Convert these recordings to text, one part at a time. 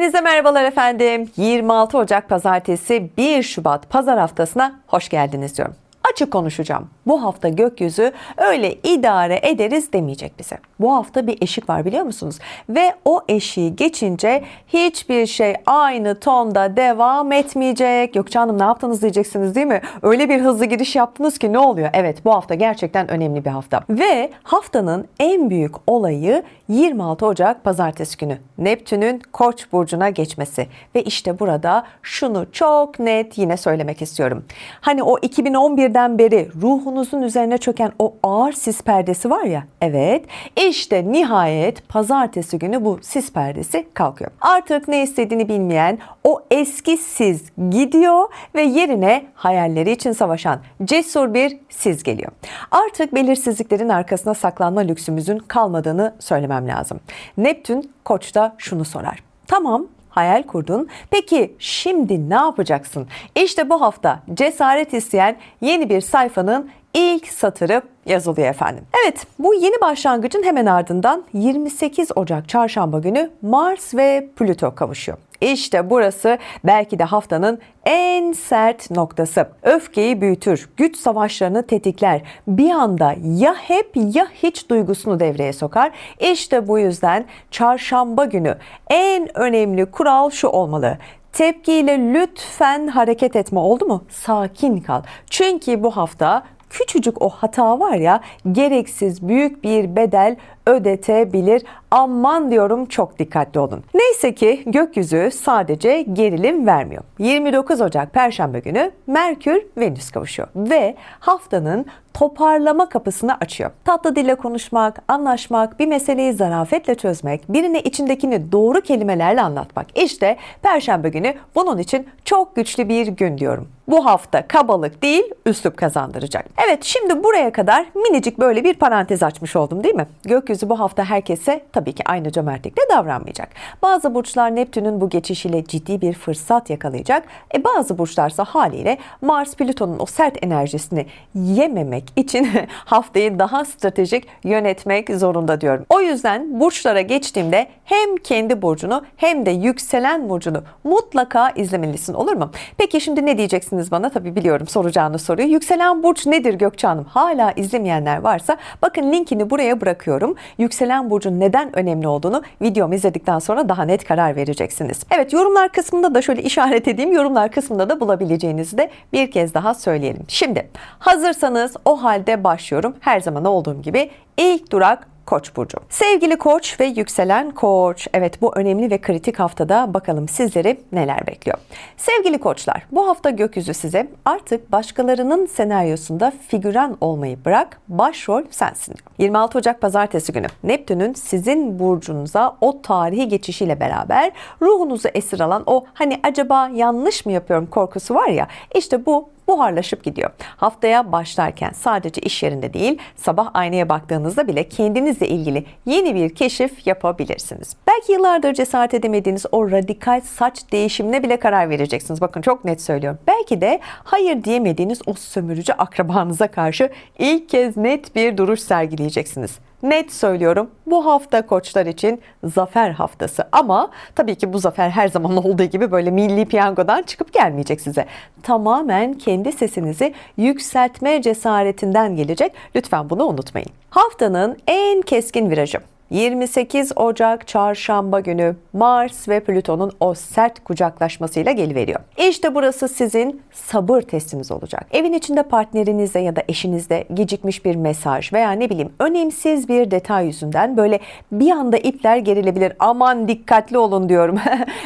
Hepinize merhabalar efendim. 26 Ocak Pazartesi 1 Şubat Pazar haftasına hoş geldiniz diyorum. Açık konuşacağım. Bu hafta gökyüzü öyle idare ederiz demeyecek bize. Bu hafta bir eşik var biliyor musunuz? Ve o eşiği geçince hiçbir şey aynı tonda devam etmeyecek. Gökçe Hanım ne yaptınız diyeceksiniz değil mi? Öyle bir hızlı giriş yaptınız ki ne oluyor? Evet, bu hafta gerçekten önemli bir hafta. Ve haftanın en büyük olayı 26 Ocak Pazartesi günü. Neptün'ün Koç burcuna geçmesi. Ve işte burada şunu çok net yine söylemek istiyorum. Hani o 2011'den beri ruhunuzun üzerine çöken o ağır sis perdesi var ya, evet, işte nihayet pazartesi günü bu sis perdesi kalkıyor. Artık ne istediğini bilmeyen o eski siz gidiyor ve yerine hayalleri için savaşan cesur bir siz geliyor. Artık belirsizliklerin arkasına saklanma lüksümüzün kalmadığını söylemem lazım. Neptün Koç'ta şunu sorar. Tamam, hayal kurdun. Peki şimdi ne yapacaksın? İşte bu hafta cesaret isteyen yeni bir sayfanın ilk satırı yazılıyor efendim. Evet, bu yeni başlangıcın hemen ardından 28 Ocak Çarşamba günü Mars ve Plüto kavuşuyor. İşte burası belki de haftanın en sert noktası. Öfkeyi büyütür, güç savaşlarını tetikler. Bir anda ya hep ya hiç duygusunu devreye sokar. İşte bu yüzden Çarşamba günü en önemli kural şu olmalı. Tepkiyle lütfen hareket etme, oldu mu? Sakin kal. Çünkü bu hafta küçücük o hata var ya, gereksiz büyük bir bedel ödetebilir. Aman diyorum, çok dikkatli olun. Neyse ki gökyüzü sadece gerilim vermiyor. 29 Ocak Perşembe günü Merkür Venüs kavuşuyor ve haftanın toparlama kapısını açıyor. Tatlı dille konuşmak, anlaşmak, bir meseleyi zarafetle çözmek, birine içindekini doğru kelimelerle anlatmak. İşte Perşembe günü bunun için çok güçlü bir gün diyorum. Bu hafta kabalık değil, üslup kazandıracak. Evet, şimdi buraya kadar minicik böyle bir parantez açmış oldum değil mi? Gökyüzü bu hafta herkese tabii ki aynı cömertlikle davranmayacak. Bazı burçlar Neptün'ün bu geçişiyle ciddi bir fırsat yakalayacak. Bazı burçlarsa haliyle Mars Plüton'un o sert enerjisini yememek için haftayı daha stratejik yönetmek zorunda diyorum. O yüzden burçlara geçtiğimde hem kendi burcunu hem de yükselen burcunu mutlaka izlemelisin, olur mu? Peki şimdi ne diyeceksiniz bana? Tabii biliyorum soracağınız soruyu. Yükselen burç nedir Gökçe Hanım? Hala izlemeyenler varsa bakın, linkini buraya bırakıyorum. Yükselen burcun neden önemli olduğunu videomu izledikten sonra daha net karar vereceksiniz. Evet, yorumlar kısmında da şöyle işaret edeyim. Yorumlar kısmında da bulabileceğinizi de bir kez daha söyleyelim. Şimdi hazırsanız o halde başlıyorum. Her zaman olduğum gibi ilk durak Koç burcu. Sevgili Koç ve yükselen Koç. Evet, bu önemli ve kritik haftada bakalım sizleri neler bekliyor. Sevgili Koçlar, bu hafta gökyüzü size artık başkalarının senaryosunda figüran olmayı bırak, başrol sensin diyor. 26 Ocak Pazartesi günü Neptün'ün sizin burcunuza o tarihi geçişiyle beraber ruhunuzu esir alan o hani acaba yanlış mı yapıyorum korkusu var ya, işte bu buharlaşıp gidiyor. Haftaya başlarken sadece iş yerinde değil, sabah aynaya baktığınızda bile kendinizle ilgili yeni bir keşif yapabilirsiniz. Belki yıllardır cesaret edemediğiniz o radikal saç değişimine bile karar vereceksiniz. Bakın, çok net söylüyorum. Belki de hayır diyemediğiniz o sömürücü akrabanıza karşı ilk kez net bir duruş sergileyeceksiniz. Net söylüyorum, bu hafta Koçlar için zafer haftası, ama tabii ki bu zafer her zaman olduğu gibi böyle milli piyangodan çıkıp gelmeyecek size. Tamamen kendi sesinizi yükseltme cesaretinden gelecek. Lütfen bunu unutmayın. Haftanın en keskin virajı 28 Ocak Çarşamba günü Mars ve Plüton'un o sert kucaklaşmasıyla geliveriyor. İşte burası sizin sabır testiniz olacak. Evin içinde partnerinizle ya da eşinizle gecikmiş bir mesaj veya ne bileyim önemsiz bir detay yüzünden böyle bir anda ipler gerilebilir. Aman dikkatli olun diyorum.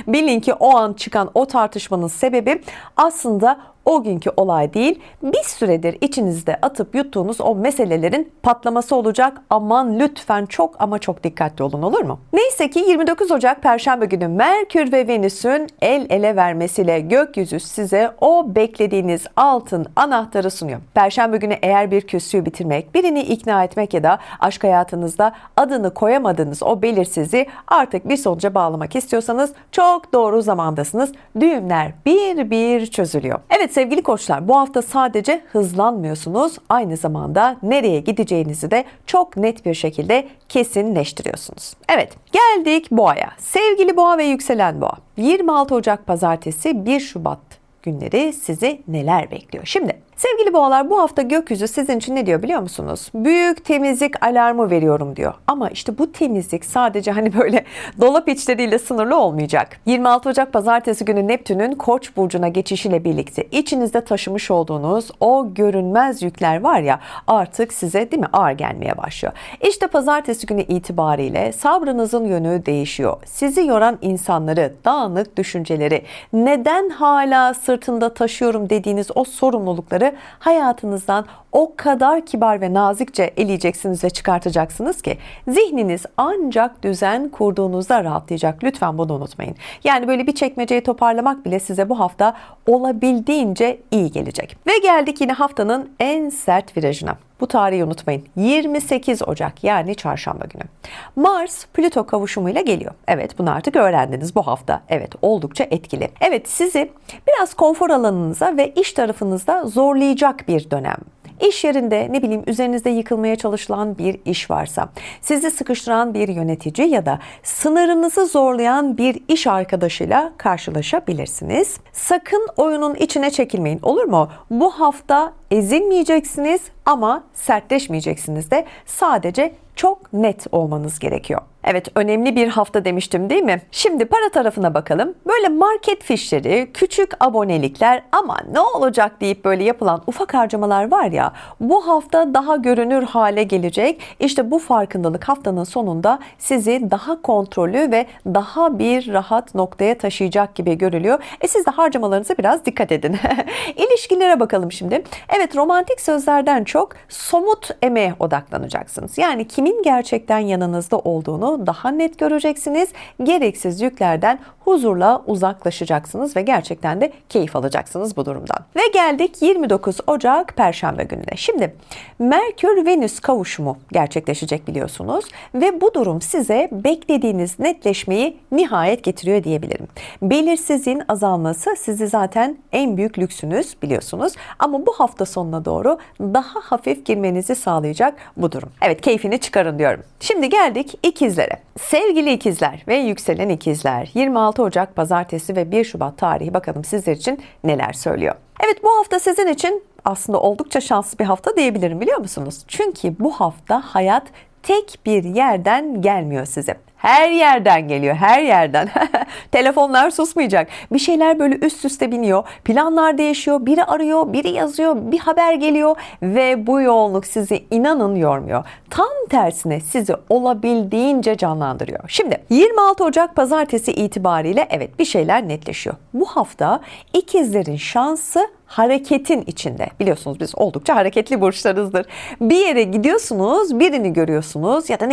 Bilin ki o an çıkan o tartışmanın sebebi aslında o günkü olay değil, bir süredir içinizde atıp yuttuğunuz o meselelerin patlaması olacak. Aman lütfen çok ama çok dikkatli olun, olur mu? Neyse ki 29 Ocak Perşembe günü Merkür ve Venüs'ün el ele vermesiyle gökyüzü size o beklediğiniz altın anahtarı sunuyor. Perşembe günü eğer bir küslüğü bitirmek, birini ikna etmek ya da aşk hayatınızda adını koyamadığınız o belirsizliği artık bir sonuca bağlamak istiyorsanız çok doğru zamandasınız. Düğümler bir bir çözülüyor. Evet sevgili koçlar, bu hafta sadece hızlanmıyorsunuz, aynı zamanda nereye gideceğinizi de çok net bir şekilde kesinleştiriyorsunuz. Evet, geldik boğaya. Sevgili boğa ve yükselen boğa, 26 Ocak Pazartesi 1 Şubat günleri sizi neler bekliyor? Şimdi sevgili boğalar, bu hafta gökyüzü sizin için ne diyor biliyor musunuz? Büyük temizlik alarmı veriyorum diyor. Ama işte bu temizlik sadece böyle dolap içleriyle sınırlı olmayacak. 26 Ocak Pazartesi günü Neptün'ün Koç burcuna geçişiyle birlikte içinizde taşımış olduğunuz o görünmez yükler var ya, artık size değil mi ağır gelmeye başlıyor. İşte Pazartesi günü itibariyle sabrınızın yönü değişiyor. Sizi yoran insanları, dağınık düşünceleri, neden hala sırtında taşıyorum dediğiniz o sorumlulukları hayatınızdan o kadar kibar ve nazikçe eleyeceksiniz ve çıkartacaksınız ki zihniniz ancak düzen kurduğunuzda rahatlayacak. Lütfen bunu unutmayın. Yani böyle bir çekmeceyi toparlamak bile size bu hafta olabildiğince iyi gelecek. Ve geldik yine haftanın en sert virajına. Bu tarihi unutmayın. 28 Ocak yani çarşamba günü. Mars Plüto kavuşumuyla geliyor. Evet, bunu artık öğrendiniz bu hafta. Evet, oldukça etkili. Evet, sizi biraz konfor alanınıza ve iş tarafınızda zorlayacak bir dönem. İş yerinde üzerinizde yıkılmaya çalışılan bir iş varsa, sizi sıkıştıran bir yönetici ya da sınırınızı zorlayan bir iş arkadaşıyla karşılaşabilirsiniz. Sakın oyunun içine çekilmeyin, olur mu? Bu hafta ezilmeyeceksiniz ama sertleşmeyeceksiniz de, sadece çok net olmanız gerekiyor. Evet, önemli bir hafta demiştim değil mi? Şimdi para tarafına bakalım. Böyle market fişleri, küçük abonelikler, ama ne olacak deyip böyle yapılan ufak harcamalar var ya, bu hafta daha görünür hale gelecek. İşte bu farkındalık haftanın sonunda sizi daha kontrollü ve daha bir rahat noktaya taşıyacak gibi görülüyor. Siz de harcamalarınıza biraz dikkat edin. İlişkilere bakalım şimdi. Evet, romantik sözlerden çok somut emeğe odaklanacaksınız. Yani kimin gerçekten yanınızda olduğunu daha net göreceksiniz. Gereksiz yüklerden huzurla uzaklaşacaksınız ve gerçekten de keyif alacaksınız bu durumdan. Ve geldik 29 Ocak Perşembe gününe. Şimdi Merkür-Venüs kavuşumu gerçekleşecek biliyorsunuz ve bu durum size beklediğiniz netleşmeyi nihayet getiriyor diyebilirim. Belirsizliğin azalması sizi zaten en büyük lüksünüz biliyorsunuz, ama bu hafta sonuna doğru daha hafif girmenizi sağlayacak bu durum. Evet, keyfini çıkarın diyorum. Şimdi geldik ikizlere. Sevgili ikizler ve yükselen ikizler, 26 Ocak Pazartesi ve 1 Şubat tarihi bakalım sizler için neler söylüyor. Evet, bu hafta sizin için aslında oldukça şanslı bir hafta diyebilirim biliyor musunuz? Çünkü bu hafta hayat tek bir yerden gelmiyor size. Her yerden geliyor, her yerden. Telefonlar susmayacak. Bir şeyler böyle üst üste biniyor. Planlar değişiyor. Biri arıyor, biri yazıyor, bir haber geliyor ve bu yoğunluk sizi inanın yormuyor. Tam tersine sizi olabildiğince canlandırıyor. Şimdi 26 Ocak Pazartesi itibariyle evet bir şeyler netleşiyor. Bu hafta ikizlerin şansı hareketin içinde. Biliyorsunuz biz oldukça hareketli burçlarızdır. Bir yere gidiyorsunuz, birini görüyorsunuz ya da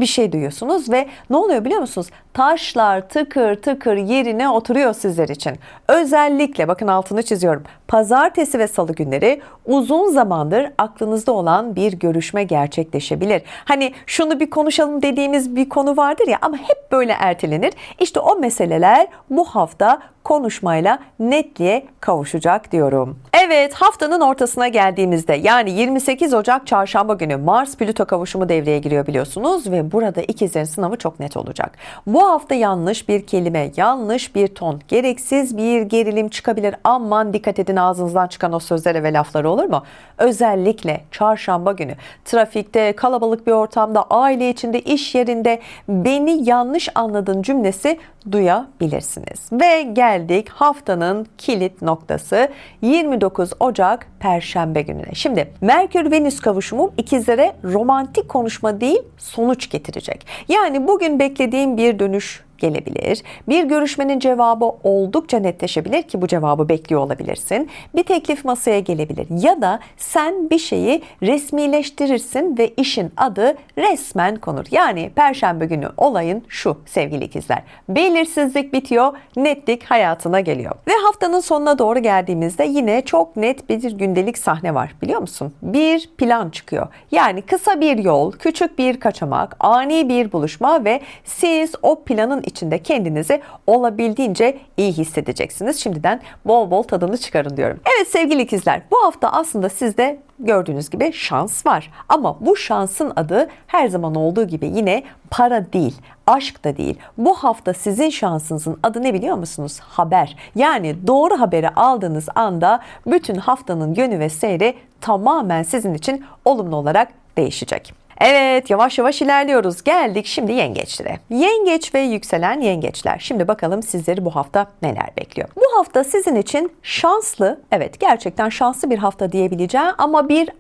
bir şey duyuyorsunuz ve ne oluyor biliyor musunuz? Taşlar tıkır tıkır yerine oturuyor sizler için. Özellikle bakın, altını çiziyorum. Pazartesi ve salı günleri uzun zamandır aklınızda olan bir görüşme gerçekleşebilir. Hani şunu bir konuşalım dediğimiz bir konu vardır ya, ama hep böyle ertelenir. İşte o meseleler bu hafta konuşmayla netliğe kavuşacak diyorum. Evet, haftanın ortasına geldiğimizde yani 28 Ocak Çarşamba günü Mars Plüto kavuşumu devreye giriyor biliyorsunuz ve burada ikizlerin sınavı çok net olacak. Bu hafta yanlış bir kelime, yanlış bir ton, gereksiz bir gerilim çıkabilir. Aman dikkat edin ağzınızdan çıkan o sözlere ve laflara, olur mu? Özellikle çarşamba günü trafikte, kalabalık bir ortamda, aile içinde, iş yerinde beni yanlış anladın cümlesi duyabilirsiniz. Ve geldik haftanın kilit noktası 29 Ocak Perşembe gününe. Şimdi Merkür-Venüs kavuşumu ikizlere romantik konuşma değil sonuç getirecek. Yani bugün beklediğim bir dönüş gelebilir. Bir görüşmenin cevabı oldukça netleşebilir ki bu cevabı bekliyor olabilirsin. Bir teklif masaya gelebilir ya da sen bir şeyi resmileştirirsin ve işin adı resmen konur. Yani Perşembe günü olayın şu sevgili ikizler. Belirsizlik bitiyor, netlik hayatına geliyor. Ve haftanın sonuna doğru geldiğimizde yine çok net bir gündelik sahne var biliyor musun? Bir plan çıkıyor. Yani kısa bir yol, küçük bir kaçamak, ani bir buluşma ve siz o planın içinde kendinizi olabildiğince iyi hissedeceksiniz. Şimdiden bol bol tadını çıkarın diyorum. Evet sevgili ikizler, bu hafta aslında sizde gördüğünüz gibi şans var. Ama bu şansın adı her zaman olduğu gibi yine para değil, aşk da değil. Bu hafta sizin şansınızın adı ne biliyor musunuz? Haber. Yani doğru haberi aldığınız anda bütün haftanın yönü ve seyri tamamen sizin için olumlu olarak değişecek. Evet, yavaş yavaş ilerliyoruz. Geldik şimdi yengeçlere. Yengeç ve yükselen yengeçler. Şimdi bakalım sizleri bu hafta neler bekliyor. Bu hafta sizin için şanslı, evet gerçekten şanslı bir hafta diyebileceğim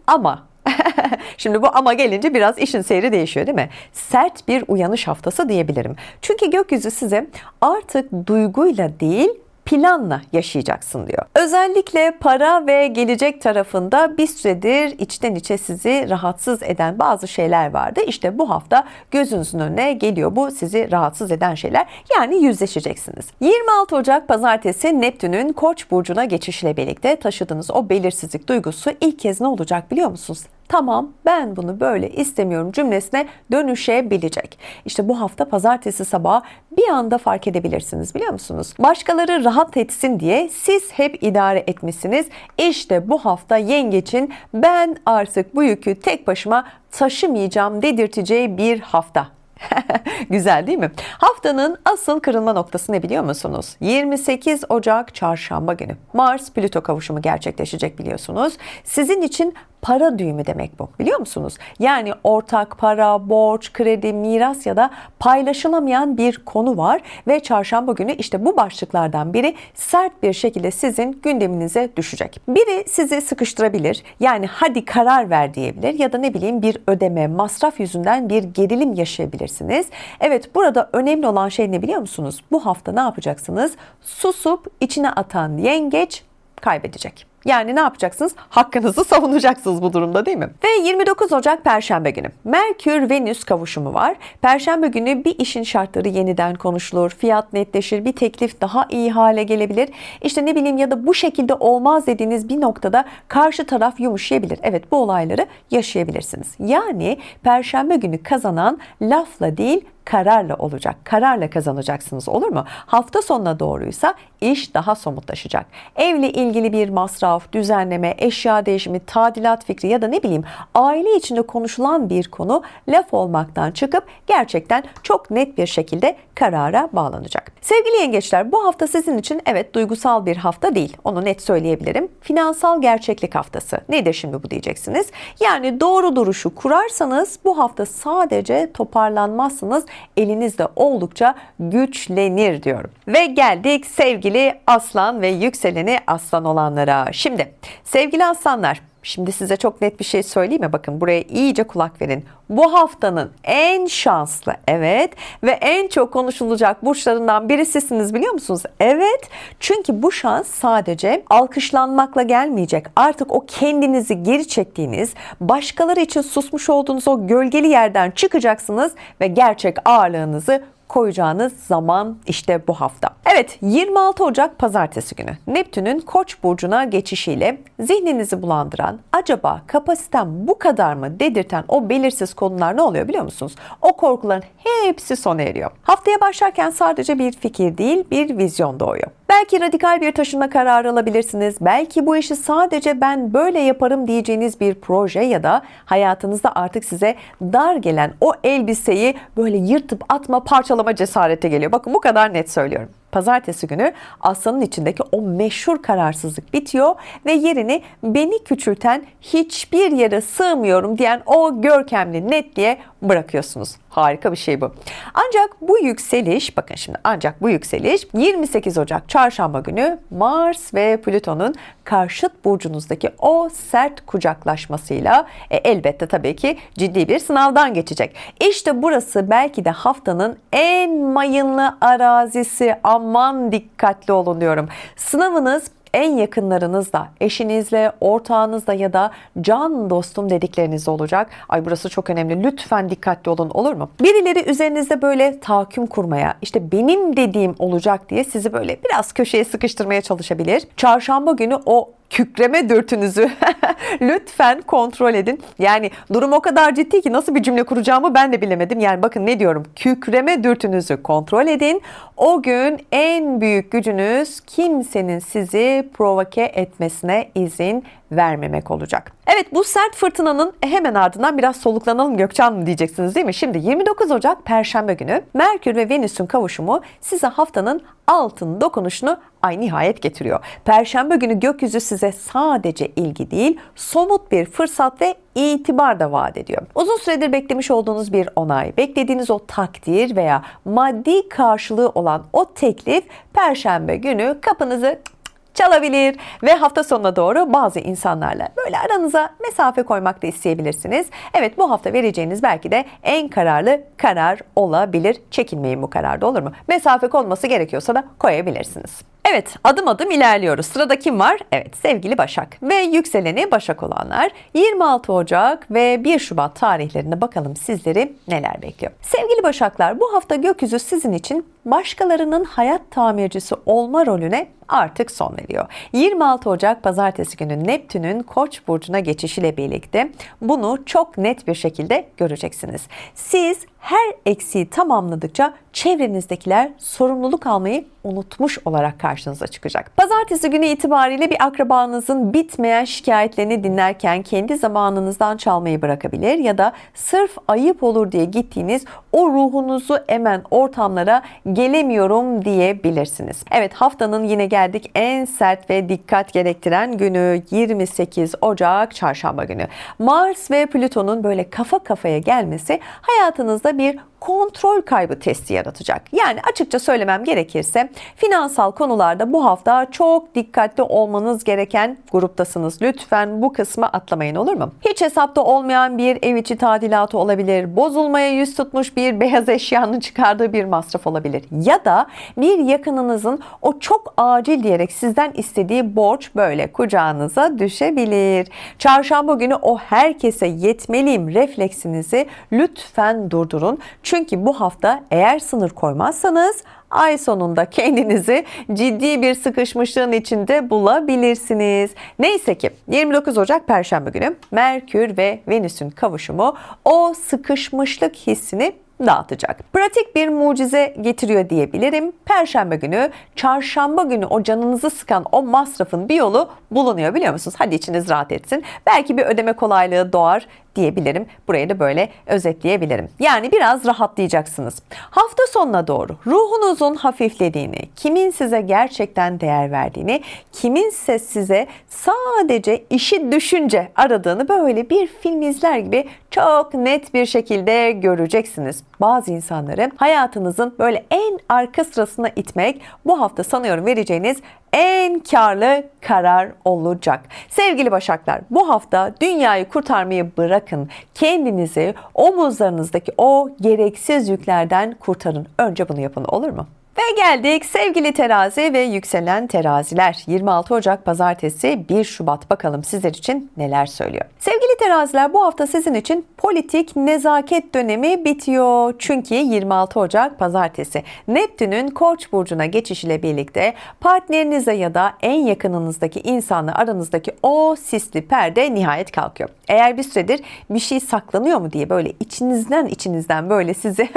ama. Şimdi bu ama gelince biraz işin seyri değişiyor değil mi? Sert bir uyanış haftası diyebilirim. Çünkü gökyüzü size artık duyguyla değil, planla yaşayacaksın diyor. Özellikle para ve gelecek tarafında bir süredir içten içe sizi rahatsız eden bazı şeyler vardı. İşte bu hafta gözünüzün önüne geliyor bu sizi rahatsız eden şeyler. Yani yüzleşeceksiniz. 26 Ocak Pazartesi Neptün'ün Koç burcuna geçişiyle birlikte taşıdığınız o belirsizlik duygusu ilk kez ne olacak biliyor musunuz? Tamam, ben bunu böyle istemiyorum cümlesine dönüşebilecek. İşte bu hafta pazartesi sabahı bir anda fark edebilirsiniz biliyor musunuz? Başkaları rahat etsin diye siz hep idare etmişsiniz. İşte bu hafta yengeçin ben artık bu yükü tek başıma taşımayacağım dedirteceği bir hafta. Güzel değil mi? Haftanın asıl kırılma noktası ne biliyor musunuz? 28 Ocak Çarşamba günü. Mars-Plüto kavuşumu gerçekleşecek biliyorsunuz. Sizin için para düğümü demek bu. Biliyor musunuz? Yani ortak para, borç, kredi, miras ya da paylaşılamayan bir konu var ve çarşamba günü işte bu başlıklardan biri sert bir şekilde sizin gündeminize düşecek. Biri sizi sıkıştırabilir. Yani hadi karar ver diyebilir ya da ne bileyim bir ödeme, masraf yüzünden bir gerilim yaşayabilirsiniz. Evet, burada önemli olan şey ne biliyor musunuz? Bu hafta ne yapacaksınız? Susup içine atan yengeç kaybedecek. Yani ne yapacaksınız? Hakkınızı savunacaksınız bu durumda değil mi? Ve 29 Ocak Perşembe günü. Merkür-Venüs kavuşumu var. Perşembe günü bir işin şartları yeniden konuşulur, fiyat netleşir, bir teklif daha iyi hale gelebilir. İşte ne bileyim ya da bu şekilde olmaz dediğiniz bir noktada karşı taraf yumuşayabilir. Evet, bu olayları yaşayabilirsiniz. Yani Perşembe günü kazanan lafla değil, kararla olacak. Kararla kazanacaksınız, olur mu? Hafta sonuna doğruysa iş daha somutlaşacak. Evle ilgili bir masraf, düzenleme, eşya değişimi, tadilat fikri ya da ne bileyim aile içinde konuşulan bir konu laf olmaktan çıkıp gerçekten çok net bir şekilde karara bağlanacak. Sevgili yengeçler, bu hafta sizin için evet duygusal bir hafta değil. Onu net söyleyebilirim. Finansal gerçeklik haftası. Nedir şimdi bu diyeceksiniz? Yani doğru duruşu kurarsanız bu hafta sadece toparlanmazsınız, elinizde oldukça güçlenir diyorum. Ve geldik sevgili aslan ve yükseleni aslan olanlara. Şimdi sevgili aslanlar, şimdi size çok net bir şey söyleyeyim mi? Bakın buraya iyice kulak verin. Bu haftanın en şanslı, evet, ve en çok konuşulacak burçlarından birisisiniz biliyor musunuz? Evet, çünkü bu şans sadece alkışlanmakla gelmeyecek. Artık o kendinizi geri çektiğiniz, başkaları için susmuş olduğunuz o gölgeli yerden çıkacaksınız ve gerçek ağırlığınızı koyacağınız zaman işte bu hafta. Evet, 26 Ocak Pazartesi günü Neptün'ün Koç burcuna geçişiyle zihninizi bulandıran, acaba kapasitem bu kadar mı dedirten o belirsiz konular ne oluyor biliyor musunuz? O korkuların hepsi sona eriyor. Haftaya başlarken sadece bir fikir değil, bir vizyon doğuyor. Belki radikal bir taşınma kararı alabilirsiniz. Belki bu işi sadece ben böyle yaparım diyeceğiniz bir proje ya da hayatınızda artık size dar gelen o elbiseyi böyle yırtıp atma, parçalama cesarete geliyor. Bakın bu kadar net söylüyorum. Pazartesi günü aslanın içindeki o meşhur kararsızlık bitiyor ve yerini beni küçülten, hiçbir yere sığmıyorum diyen o görkemli netliğe bırakıyorsunuz. Harika bir şey bu. Ancak bu yükseliş, bakın şimdi ancak bu yükseliş 28 Ocak Çarşamba günü Mars ve Plüton'un karşıt burcunuzdaki o sert kucaklaşmasıyla elbette tabii ki ciddi bir sınavdan geçecek. İşte burası belki de haftanın en mayınlı arazisi. Aman dikkatli olun diyorum. Sınavınız en yakınlarınızla, eşinizle, ortağınızla ya da can dostum dedikleriniz olacak. Ay burası çok önemli. Lütfen dikkatli olun, olur mu? Birileri üzerinizde böyle tahakküm kurmaya, işte benim dediğim olacak diye sizi böyle biraz köşeye sıkıştırmaya çalışabilir. Çarşamba günü o kükreme dürtünüzü lütfen kontrol edin. Yani durum o kadar ciddi ki nasıl bir cümle kuracağımı ben de bilemedim. Yani bakın ne diyorum? Kükreme dürtünüzü kontrol edin. O gün en büyük gücünüz kimsenin sizi provoke etmesine izin vermemek olacak. Evet, bu sert fırtınanın hemen ardından biraz soluklanalım Gökçen mı diyeceksiniz değil mi? Şimdi 29 Ocak Perşembe günü Merkür ve Venüs'ün kavuşumu size haftanın altın dokunuşunu nihayet getiriyor. Perşembe günü gökyüzü size sadece ilgi değil, somut bir fırsat ve itibar da vaat ediyor. Uzun süredir beklemiş olduğunuz bir onay, beklediğiniz o takdir veya maddi karşılığı olan o teklif Perşembe günü kapınızı çalabilir ve hafta sonuna doğru bazı insanlarla böyle aranıza mesafe koymak da isteyebilirsiniz. Evet, bu hafta vereceğiniz belki de en kararlı karar olabilir. Çekinmeyin bu kararda, olur mu? Mesafe konması gerekiyorsa da koyabilirsiniz. Evet, adım adım ilerliyoruz. Sırada kim var? Evet, sevgili Başak ve yükseleni Başak olanlar 26 Ocak ve 1 Şubat tarihlerine bakalım sizleri neler bekliyor. Sevgili Başaklar, bu hafta gökyüzü sizin için başkalarının hayat tamircisi olma rolüne artık son veriyor. 26 Ocak Pazartesi günü Neptün'ün Koç burcuna geçişiyle birlikte bunu çok net bir şekilde göreceksiniz. Siz her eksiği tamamladıkça çevrenizdekiler sorumluluk almayı unutmuş olarak karşınıza çıkacak. Pazartesi günü itibariyle bir akrabanızın bitmeyen şikayetlerini dinlerken kendi zamanınızdan çalmayı bırakabilir ya da sırf ayıp olur diye gittiğiniz o ruhunuzu emen ortamlara gelemiyorum diyebilirsiniz. Evet, haftanın yine geldik en sert ve dikkat gerektiren günü 28 Ocak Çarşamba günü. Mars ve Plüton'un böyle kafa kafaya gelmesi hayatınızda bir kontrol kaybı testi yaratacak. Yani açıkça söylemem gerekirse finansal konularda bu hafta çok dikkatli olmanız gereken gruptasınız. Lütfen bu kısmı atlamayın, olur mu? Hiç hesapta olmayan bir ev içi tadilatı olabilir. Bozulmaya yüz tutmuş bir beyaz eşyanın çıkardığı bir masraf olabilir. Ya da bir yakınınızın o çok acil diyerek sizden istediği borç böyle kucağınıza düşebilir. Çarşamba günü o herkese yetmeliyim refleksinizi lütfen durdurun. Çünkü bu hafta eğer sınır koymazsanız ay sonunda kendinizi ciddi bir sıkışmışlığın içinde bulabilirsiniz. Neyse ki 29 Ocak Perşembe günü Merkür ve Venüs'ün kavuşumu o sıkışmışlık hissini dağıtacak. Pratik bir mucize getiriyor diyebilirim. Perşembe günü, çarşamba günü o canınızı sıkan o masrafın bir yolu bulunuyor, biliyor musunuz? Hadi içiniz rahat etsin. Belki bir ödeme kolaylığı doğar diyebilirim. Burayı da böyle özetleyebilirim. Yani biraz rahatlayacaksınız. Hafta sonuna doğru ruhunuzun hafiflediğini, kimin size gerçekten değer verdiğini, kiminse size sadece işi düşünce aradığını böyle bir film izler gibi çok net bir şekilde göreceksiniz. Bazı insanları hayatınızın böyle en arka sırasına itmek bu hafta sanıyorum vereceğiniz en karlı karar olacak. Sevgili Başaklar, bu hafta dünyayı kurtarmayı bırakın. Kendinizi omuzlarınızdaki o gereksiz yüklerden kurtarın. Önce bunu yapın, olur mu? Ve geldik sevgili terazi ve yükselen teraziler. 26 Ocak Pazartesi 1 Şubat bakalım sizler için neler söylüyor. Sevgili teraziler, bu hafta sizin için politik nezaket dönemi bitiyor. Çünkü 26 Ocak Pazartesi Neptün'ün Koç burcuna geçişiyle birlikte partnerinize ya da en yakınınızdaki insanla aranızdaki o sisli perde nihayet kalkıyor. Eğer bir süredir bir şey saklanıyor mu diye böyle içinizden böyle sizi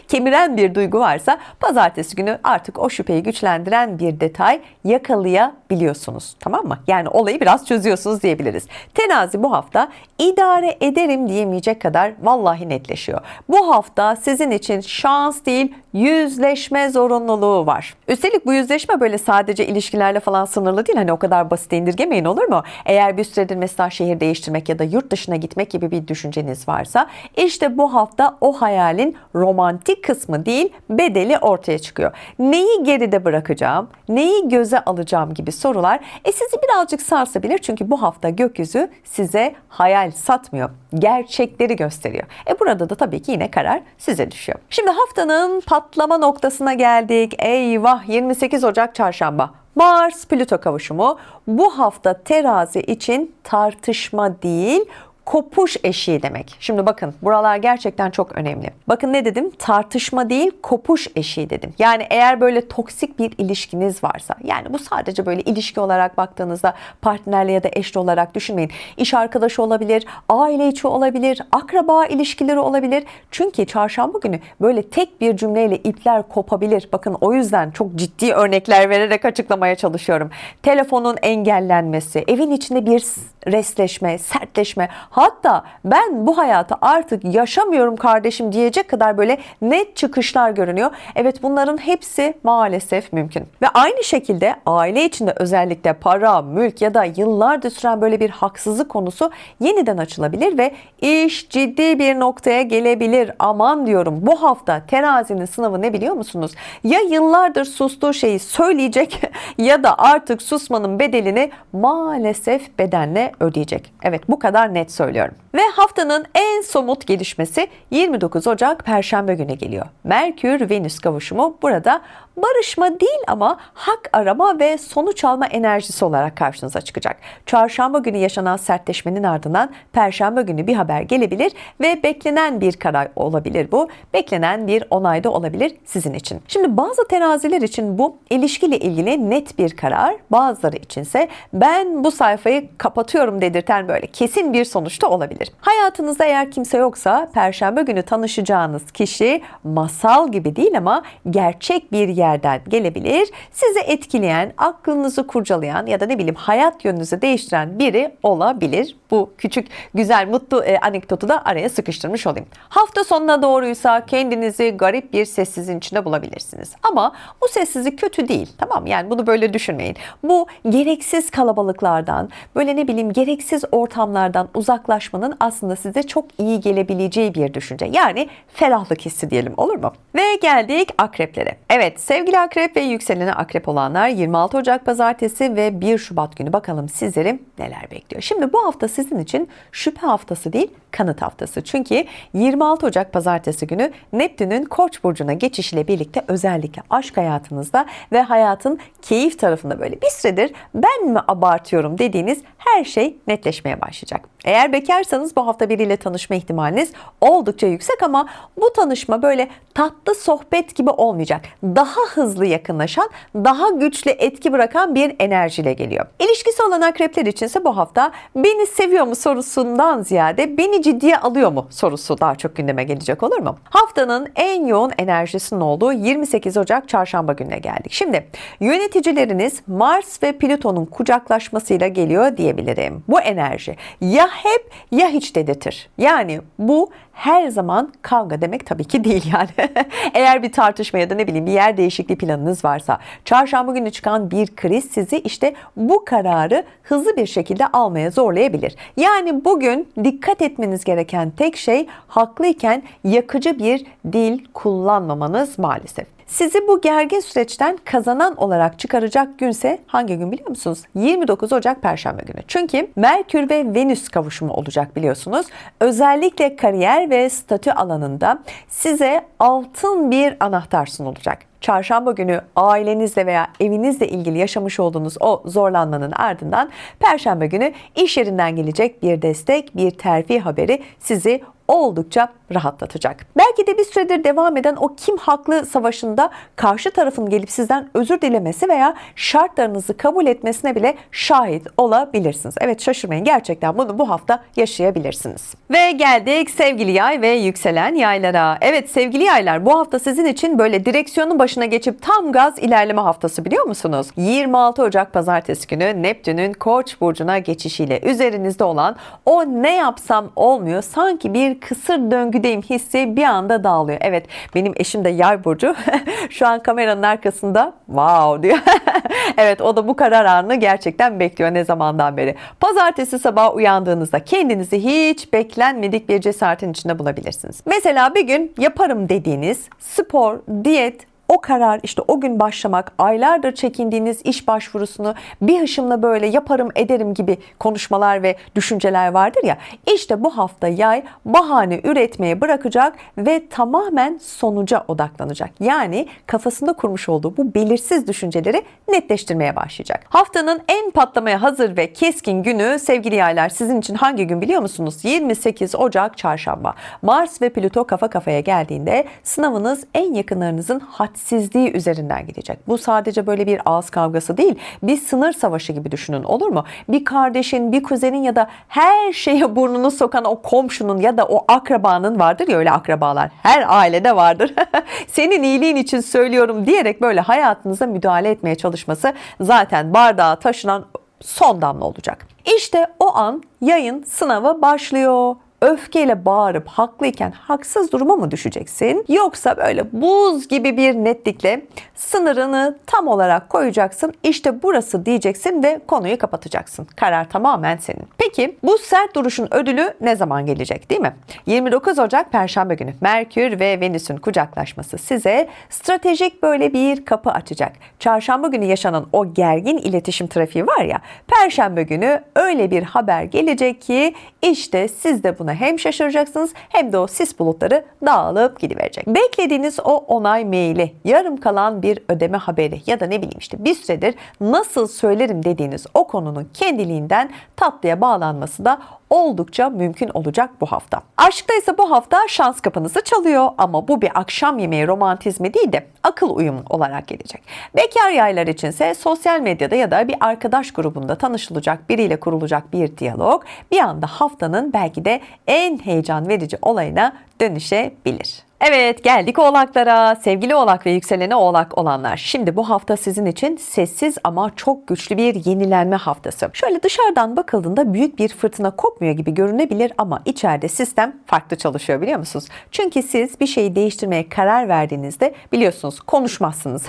kemiren bir duygu varsa pazartesi günü artık o şüpheyi güçlendiren bir detay yakalayabiliyorsunuz. Tamam mı? Yani olayı biraz çözüyorsunuz diyebiliriz. Terazi bu hafta idare ederim diyemeyecek kadar vallahi netleşiyor. Bu hafta sizin için şans değil, yüzleşme zorunluluğu var. Üstelik bu yüzleşme böyle sadece ilişkilerle falan sınırlı değil. Hani o kadar basit indirgemeyin, olur mu? Eğer bir süredir mesela şehir değiştirmek ya da yurt dışına gitmek gibi bir düşünceniz varsa işte bu hafta o hayalin romantik kısmı değil, bedeli ortaya çıkıyor. Neyi geride bırakacağım, neyi göze alacağım gibi sorular sizi birazcık sarsabilir. Çünkü bu hafta gökyüzü size hayal satmıyor, gerçekleri gösteriyor. Burada da tabii ki yine karar size düşüyor. Şimdi haftanın patlama noktasına geldik. Eyvah, 28 Ocak Çarşamba. Mars Plüto kavuşumu bu hafta terazi için tartışma değil, kopuş eşiği demek. Şimdi bakın, buralar gerçekten çok önemli. Bakın ne dedim? Tartışma değil, kopuş eşiği dedim. Yani eğer böyle toksik bir ilişkiniz varsa, yani bu sadece böyle ilişki olarak baktığınızda partnerle ya da eşli olarak düşünmeyin. İş arkadaşı olabilir, aile içi olabilir, akraba ilişkileri olabilir. Çünkü çarşamba günü böyle tek bir cümleyle ipler kopabilir. Bakın, o yüzden çok ciddi örnekler vererek açıklamaya çalışıyorum. Telefonun engellenmesi, evin içinde bir restleşme, sertleşme, hatta ben bu hayatı artık yaşamıyorum kardeşim diyecek kadar böyle net çıkışlar görünüyor. Evet, bunların hepsi maalesef mümkün. Ve aynı şekilde aile içinde özellikle para, mülk ya da yıllardır süren böyle bir haksızlık konusu yeniden açılabilir ve iş ciddi bir noktaya gelebilir. Aman diyorum, bu hafta terazinin sınavı ne biliyor musunuz? Ya yıllardır sustuğu şeyi söyleyecek ya da artık susmanın bedelini maalesef bedenle ödeyecek. Evet, bu kadar net söylüyorum. Ve haftanın en somut gelişmesi 29 Ocak Perşembe günü geliyor. Merkür-Venüs kavuşumu burada barışma değil ama hak arama ve sonuç alma enerjisi olarak karşınıza çıkacak. Çarşamba günü yaşanan sertleşmenin ardından Perşembe günü bir haber gelebilir ve beklenen bir karar olabilir bu. Beklenen bir onay da olabilir sizin için. Şimdi bazı teraziler için bu ilişkiyle ilgili net bir karar, bazıları içinse ben bu sayfayı kapatıyorum dedirten böyle kesin bir sonuç da olabilir. Hayatınızda eğer kimse yoksa Perşembe günü tanışacağınız kişi masal gibi değil ama gerçek bir yerden gelebilir. Sizi etkileyen, aklınızı kurcalayan ya da ne bileyim hayat yönünüzü değiştiren biri olabilir. Bu küçük, güzel, mutlu anekdotu da araya sıkıştırmış olayım. Hafta sonuna doğruysa kendinizi garip bir sessizliğin içinde bulabilirsiniz. Ama bu sessizlik kötü değil. Tamam, yani bunu böyle düşünmeyin. Bu gereksiz kalabalıklardan, böyle ne bileyim gereksiz ortamlardan uzaklaşmanın aslında size çok iyi gelebileceği bir düşünce. Yani ferahlık hissi diyelim, olur mu? Ve geldik akreplere. Evet, sevgili akrep ve yükseleni akrep olanlar, 26 Ocak Pazartesi ve 1 Şubat günü bakalım sizleri neler bekliyor. Şimdi bu hafta sizin için şüphe haftası değil, kanıt haftası. Çünkü 26 Ocak Pazartesi günü Neptün'ün Koç burcuna geçişiyle birlikte özellikle aşk hayatınızda ve hayatın keyif tarafında böyle bir süredir ben mi abartıyorum dediğiniz her şey netleşmeye başlayacak. Eğer bekarsanız bu hafta biriyle tanışma ihtimaliniz oldukça yüksek ama bu tanışma böyle tatlı sohbet gibi olmayacak. Daha hızlı yakınlaşan, daha güçlü etki bırakan bir enerjiyle geliyor. İlişkisi olan akrepler içinse bu hafta beni seviyor mu sorusundan ziyade beni ciddiye alıyor mu sorusu daha çok gündeme gelecek, olur mu? Haftanın en yoğun enerjisinin olduğu 28 Ocak Çarşamba gününe geldik. Şimdi yöneticileriniz Mars ve Plüton'un kucaklaşmasıyla geliyor diyebilirim. Bu enerji ya hep ya hiç dedirtir. Yani bu her zaman kavga demek tabii ki değil yani. Eğer bir tartışma ya da ne bileyim bir yer değişikliği planınız varsa, çarşamba günü çıkan bir kriz sizi işte bu kararı hızlı bir şekilde almaya zorlayabilir. Yani bugün dikkat etmeniz gereken tek şey haklıyken yakıcı bir dil kullanmamanız maalesef. Sizi bu gergin süreçten kazanan olarak çıkaracak günse hangi gün biliyor musunuz? 29 Ocak Perşembe günü. Çünkü Merkür ve Venüs kavuşumu olacak biliyorsunuz. Özellikle kariyer ve statü alanında size altın bir anahtar sunulacak. Çarşamba günü ailenizle veya evinizle ilgili yaşamış olduğunuz o zorlanmanın ardından Perşembe günü iş yerinden gelecek bir destek, bir terfi haberi sizi oldukça rahatlatacak. Belki de bir süredir devam eden o kim haklı savaşında karşı tarafın gelip sizden özür dilemesi veya şartlarınızı kabul etmesine bile şahit olabilirsiniz. Evet, şaşırmayın, gerçekten bunu bu hafta yaşayabilirsiniz. Ve geldik sevgili yay ve yükselen yaylara. Evet sevgili yaylar, bu hafta sizin için böyle direksiyonun başına geçip tam gaz ilerleme haftası biliyor musunuz? 26 Ocak Pazartesi günü Neptün'ün Koç burcuna geçişiyle üzerinizde olan o ne yapsam olmuyor, sanki bir kısır döngüdeyim hissi bir anda dağılıyor. Evet, benim eşim de Yay burcu. Şu an kameranın arkasında wow diyor. Evet, o da bu karar anını gerçekten bekliyor ne zamandan beri. Pazartesi sabah uyandığınızda kendinizi hiç beklenmedik bir cesaretin içinde bulabilirsiniz. Mesela bir gün yaparım dediğiniz spor, diyet, o karar, işte o gün başlamak, aylardır çekindiğiniz iş başvurusunu bir hışımla böyle yaparım ederim gibi konuşmalar ve düşünceler vardır ya, işte bu hafta Yay bahane üretmeye bırakacak ve tamamen sonuca odaklanacak. Yani kafasında kurmuş olduğu bu belirsiz düşünceleri netleştirmeye başlayacak. Haftanın en patlamaya hazır ve keskin günü sevgili Yaylar, sizin için hangi gün biliyor musunuz? 28 Ocak Çarşamba. Mars ve Plüto kafa kafaya geldiğinde sınavınız en yakınlarınızın hadsizliği üzerinden gidecek. Bu sadece böyle bir ağız kavgası değil, bir sınır savaşı gibi düşünün, olur mu? Bir kardeşin, bir kuzenin ya da her şeye burnunu sokan o komşunun ya da o akrabanın, vardır ya öyle akrabalar, her ailede vardır. Senin iyiliğin için söylüyorum diyerek böyle hayatınıza müdahale etmeye çalışması zaten bardağa taşınan son damla olacak. İşte o an Yayın sınavı başlıyor. Öfkeyle bağırıp haklıyken haksız duruma mı düşeceksin? Yoksa böyle buz gibi bir netlikle sınırını tam olarak koyacaksın. İşte burası diyeceksin ve konuyu kapatacaksın. Karar tamamen senin. Peki bu sert duruşun ödülü ne zaman gelecek, değil mi? 29 Ocak Perşembe günü Merkür ve Venüs'ün kucaklaşması size stratejik böyle bir kapı açacak. Çarşamba günü yaşanan o gergin iletişim trafiği var ya, Perşembe günü öyle bir haber gelecek ki işte siz de bunu hem şaşıracaksınız hem de o sis bulutları dağılıp gidiverecek. Beklediğiniz o onay maili, yarım kalan bir ödeme haberi ya da ne bileyim işte bir süredir nasıl söylerim dediğiniz o konunun kendiliğinden tatlıya bağlanması da oldukça mümkün olacak bu hafta. Aşkta ise bu hafta şans kapınızı çalıyor ama bu bir akşam yemeği romantizmi değil de akıl uyumu olarak gelecek. Bekar yaylar içinse sosyal medyada ya da bir arkadaş grubunda tanışılacak biriyle kurulacak bir diyalog bir anda haftanın belki de en heyecan verici olayına dönüşebilir. Evet, geldik Oğlaklara. Sevgili Oğlak ve yükseleni Oğlak olanlar. Şimdi bu hafta sizin için sessiz ama çok güçlü bir yenilenme haftası. Şöyle dışarıdan bakıldığında büyük bir fırtına kopmuyor gibi görünebilir ama içeride sistem farklı çalışıyor, biliyor musunuz? Çünkü siz bir şeyi değiştirmeye karar verdiğinizde biliyorsunuz konuşmazsınız.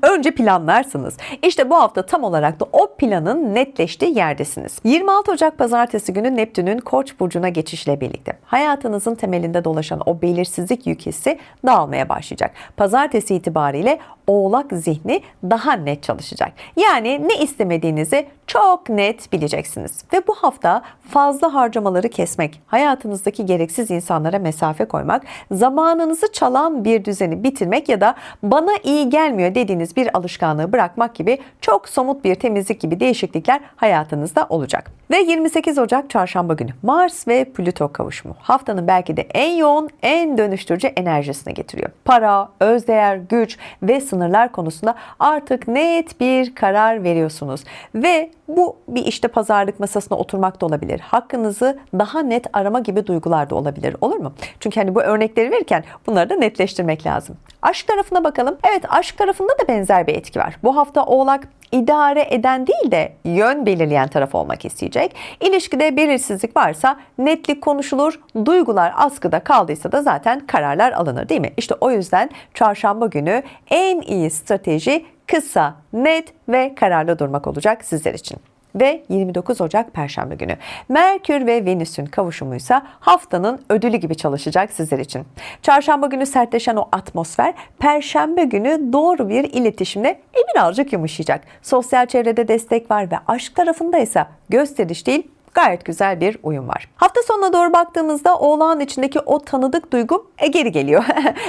Önce planlarsınız. İşte bu hafta tam olarak da o planın netleştiği yerdesiniz. 26 Ocak Pazartesi günü Neptün'ün Koç burcuna geçişiyle birlikte hayatınızın temelinde dolaşan o belirsizlik yükü hissi dağılmaya başlayacak. Pazartesi itibariyle Oğlak zihni daha net çalışacak. Yani ne istemediğinizi çok net bileceksiniz. Ve bu hafta fazla harcamaları kesmek, hayatınızdaki gereksiz insanlara mesafe koymak, zamanınızı çalan bir düzeni bitirmek ya da bana iyi gelmiyor dediğiniz bir alışkanlığı bırakmak gibi çok somut bir temizlik gibi değişiklikler hayatınızda olacak. Ve 28 Ocak Çarşamba günü Mars ve Plüto kavuşumu haftanın belki de en yoğun, en dönüştürücü enerjisine getiriyor. Para, özdeğer, güç ve sınırlar konusunda artık net bir karar veriyorsunuz. Ve bu bir işte pazarlık masasına oturmak da olabilir. Hakkınızı daha net arama gibi duygular da olabilir. Olur mu? Çünkü hani bu örnekleri verirken bunları da netleştirmek lazım. Aşk tarafına bakalım. Evet, aşk tarafında da benzer bir etki var. Bu hafta Oğlak idare eden değil de yön belirleyen taraf olmak isteyecek. İlişkide belirsizlik varsa netlik konuşulur, duygular askıda kaldıysa da zaten kararlar alınır, değil mi? İşte o yüzden çarşamba günü en iyi strateji kısa, net ve kararlı durmak olacak sizler için. Ve 29 Ocak Perşembe günü Merkür ve Venüs'ün kavuşumuysa haftanın ödülü gibi çalışacak sizler için. Çarşamba günü sertleşen o atmosfer Perşembe günü doğru bir iletişimle birazcık yumuşayacak. Sosyal çevrede destek var ve aşk tarafında ise gösteriş değil, gayet güzel bir uyum var. Hafta sonuna doğru baktığımızda Oğlağın içindeki o tanıdık duygu geri geliyor.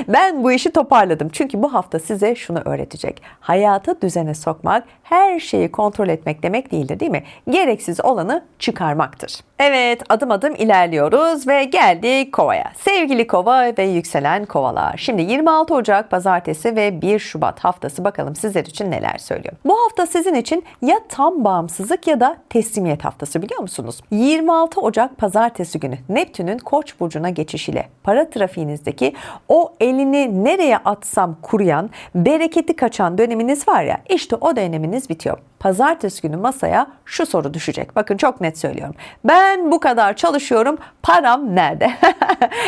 Ben bu işi toparladım. Çünkü bu hafta size şunu öğretecek. Hayatı düzene sokmak, her şeyi kontrol etmek demek değildir, değil mi? Gereksiz olanı çıkarmaktır. Evet, adım adım ilerliyoruz ve geldik Kova'ya. Sevgili Kova ve yükselen Kovalar. Şimdi 26 Ocak Pazartesi ve 1 Şubat haftası bakalım sizler için neler söylüyor. Bu hafta sizin için ya tam bağımsızlık ya da teslimiyet haftası, biliyor musunuz? 26 Ocak Pazartesi günü Neptün'ün Koç burcuna geçişiyle para trafiğinizdeki o elini nereye atsam kuruyan, bereketi kaçan döneminiz var ya, işte o döneminiz bitiyor. pazartesi günü masaya şu soru düşecek. Bakın çok net söylüyorum. Ben bu kadar çalışıyorum, param nerede?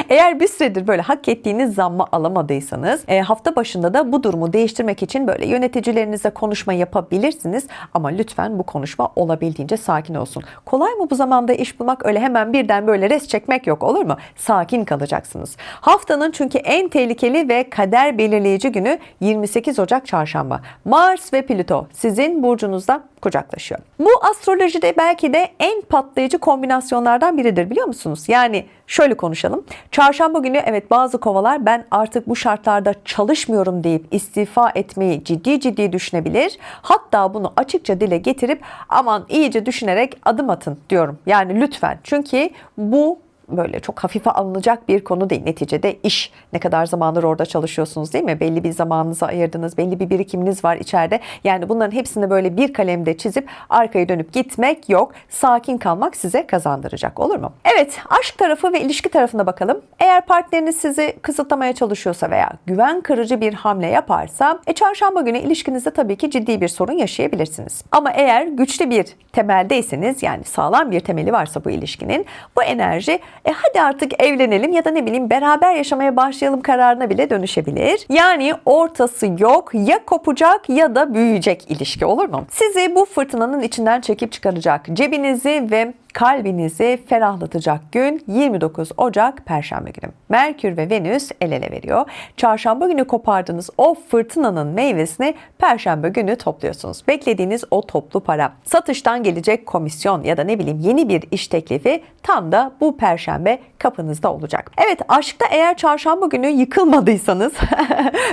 Eğer bir süredir böyle hak ettiğiniz zammı alamadıysanız hafta başında da bu durumu değiştirmek için böyle yöneticilerinizle konuşma yapabilirsiniz. Ama lütfen bu konuşma olabildiğince sakin olsun. Kolay mı bu zamanda iş bulmak? Öyle hemen birden böyle res çekmek yok, olur mu? Sakin kalacaksınız. Haftanın çünkü en tehlikeli ve kader belirleyici günü 28 Ocak Çarşamba. Mars ve Plüto sizin burcunuzda kucaklaşıyor. Bu astrolojide belki de en patlayıcı kombinasyonlardan biridir, biliyor musunuz? Yani şöyle konuşalım. Çarşamba günü evet, bazı kovalar ben artık bu şartlarda çalışmıyorum deyip istifa etmeyi ciddi düşünebilir. Hatta bunu açıkça dile getirip aman iyice düşünerek adım atın diyorum. Yani lütfen, çünkü bu böyle çok hafife alınacak bir konu değil. Neticede iş. Ne kadar zamandır orada çalışıyorsunuz, değil mi? Belli bir zamanınızı ayırdınız. Belli bir birikiminiz var içeride. Yani bunların hepsini böyle bir kalemde çizip arkaya dönüp gitmek yok. Sakin kalmak size kazandıracak, olur mu? Evet, aşk tarafı ve ilişki tarafına bakalım. Eğer partneriniz sizi kısıtlamaya çalışıyorsa veya güven kırıcı bir hamle yaparsa çarşamba günü ilişkinizde tabii ki ciddi bir sorun yaşayabilirsiniz. Ama eğer güçlü bir temeldeyseniz, yani sağlam bir temeli varsa bu ilişkinin, bu enerji hadi artık evlenelim ya da ne bileyim beraber yaşamaya başlayalım kararına bile dönüşebilir. Yani ortası yok, ya kopacak ya da büyüyecek ilişki, olur mu? Sizi bu fırtınanın içinden çekip çıkaracak, cebinizi ve kalbinizi ferahlatacak gün 29 Ocak Perşembe günü. Merkür ve Venüs el ele veriyor. Çarşamba günü kopardığınız o fırtınanın meyvesini Perşembe günü topluyorsunuz. Beklediğiniz o toplu para, satıştan gelecek komisyon ya da ne bileyim yeni bir iş teklifi tam da bu Perşembe kapınızda olacak. Evet, aşkta eğer çarşamba günü yıkılmadıysanız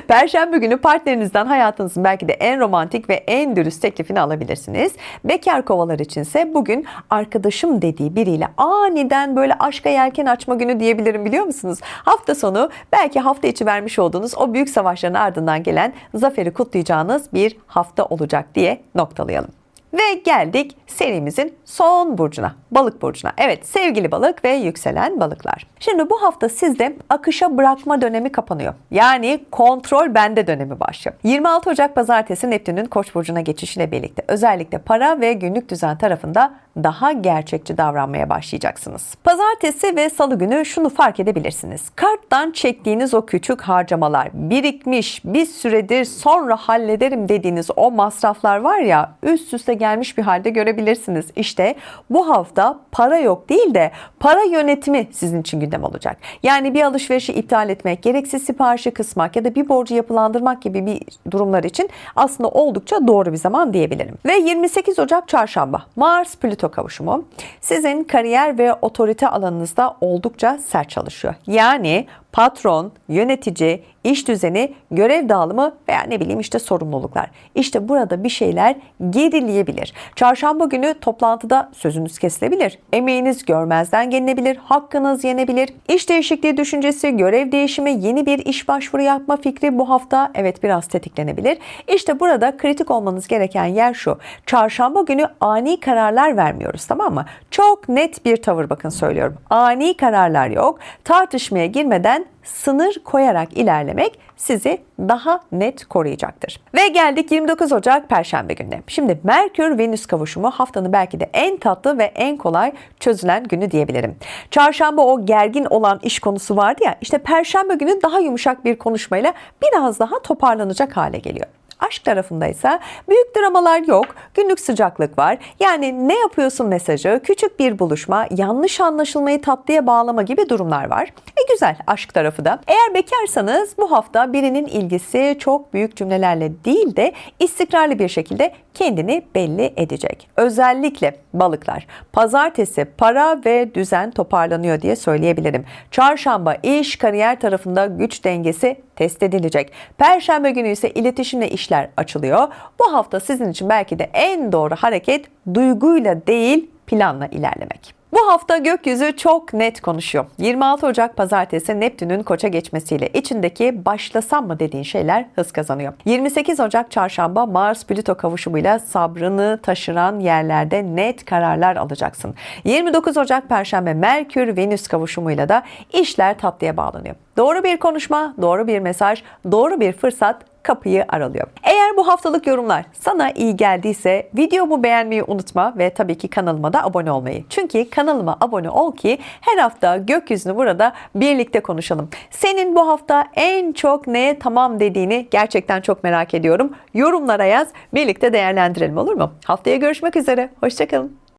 Perşembe günü partnerinizden hayatınızın belki de en romantik ve en dürüst teklifini alabilirsiniz. Bekar kovalar içinse bugün arkadaşım dediği biriyle aniden böyle aşka yelken açma günü diyebilirim, biliyor musunuz? Hafta sonu belki hafta içi vermiş olduğunuz o büyük savaşların ardından gelen zaferi kutlayacağınız bir hafta olacak diye noktalayalım. Ve geldik serimizin son burcuna, balık burcuna. Evet, sevgili balık ve yükselen balıklar. Şimdi bu hafta sizde akışa bırakma dönemi kapanıyor. Yani kontrol bende dönemi başlıyor. 26 Ocak Pazartesi Neptün'ün Koç burcuna geçişiyle birlikte özellikle para ve günlük düzen tarafında daha gerçekçi davranmaya başlayacaksınız. Pazartesi ve Salı günü şunu fark edebilirsiniz. Karttan çektiğiniz o küçük harcamalar, birikmiş bir süredir sonra hallederim dediğiniz o masraflar var ya, üst üste gelmiş bir halde görebilirsiniz. İşte bu hafta para yok değil de para yönetimi sizin için gündem olacak. Yani bir alışverişi iptal etmek, gereksiz siparişi kısmak ya da bir borcu yapılandırmak gibi bir durumlar için aslında oldukça doğru bir zaman diyebilirim. Ve 28 Ocak Çarşamba Mars-Plüto kavuşumu sizin kariyer ve otorite alanınızda oldukça sert çalışıyor. Yani patron, yönetici, iş düzeni, görev dağılımı veya ne bileyim işte sorumluluklar. İşte burada bir şeyler gerileyebilir. Çarşamba günü toplantıda sözünüz kesilebilir. Emeğiniz görmezden gelinebilir. Hakkınız yenebilir. İş değişikliği düşüncesi, görev değişimi, yeni bir iş başvuru yapma fikri bu hafta evet biraz tetiklenebilir. İşte burada kritik olmanız gereken yer şu. Çarşamba günü ani kararlar vermiyoruz, tamam mı? Çok net bir tavır, bakın söylüyorum. Ani kararlar yok. Tartışmaya girmeden sınır koyarak ilerlemek sizi daha net koruyacaktır. Ve geldik 29 Ocak Perşembe gününe. Şimdi Merkür-Venüs kavuşumu haftanın belki de en tatlı ve en kolay çözülen günü diyebilirim. Çarşamba o gergin olan iş konusu vardı ya, işte Perşembe günü daha yumuşak bir konuşmayla biraz daha toparlanacak hale geliyor. Aşk tarafındaysa büyük dramalar yok, günlük sıcaklık var. Yani ne yapıyorsun mesajı, küçük bir buluşma, yanlış anlaşılmayı tatlıya bağlama gibi durumlar var. Güzel aşk tarafı da. Eğer bekarsanız bu hafta birinin ilgisi çok büyük cümlelerle değil de istikrarlı bir şekilde kendini belli edecek. Özellikle balıklar. Pazartesi para ve düzen toparlanıyor diye söyleyebilirim. Çarşamba iş, kariyer tarafında güç dengesi test edilecek. Perşembe günü ise iletişimle işler açılıyor. Bu hafta sizin için belki de en doğru hareket duyguyla değil planla ilerlemek. Bu hafta gökyüzü çok net konuşuyor. 26 Ocak Pazartesi Neptün'ün Koç'a geçmesiyle içindeki başlasam mı dediğin şeyler hız kazanıyor. 28 Ocak Çarşamba Mars-Plüto kavuşumuyla sabrını taşıran yerlerde net kararlar alacaksın. 29 Ocak Perşembe Merkür-Venüs kavuşumuyla da işler tatlıya bağlanıyor. Doğru bir konuşma, doğru bir mesaj, doğru bir fırsat kapıyı aralıyor. Eğer bu haftalık yorumlar sana iyi geldiyse videomu beğenmeyi unutma ve tabii ki kanalıma da abone olmayı. Çünkü kanalıma abone ol ki her hafta gökyüzünü burada birlikte konuşalım. Senin bu hafta en çok neye tamam dediğini gerçekten çok merak ediyorum. Yorumlara yaz, birlikte değerlendirelim, olur mu? Haftaya görüşmek üzere. Hoşça kalın.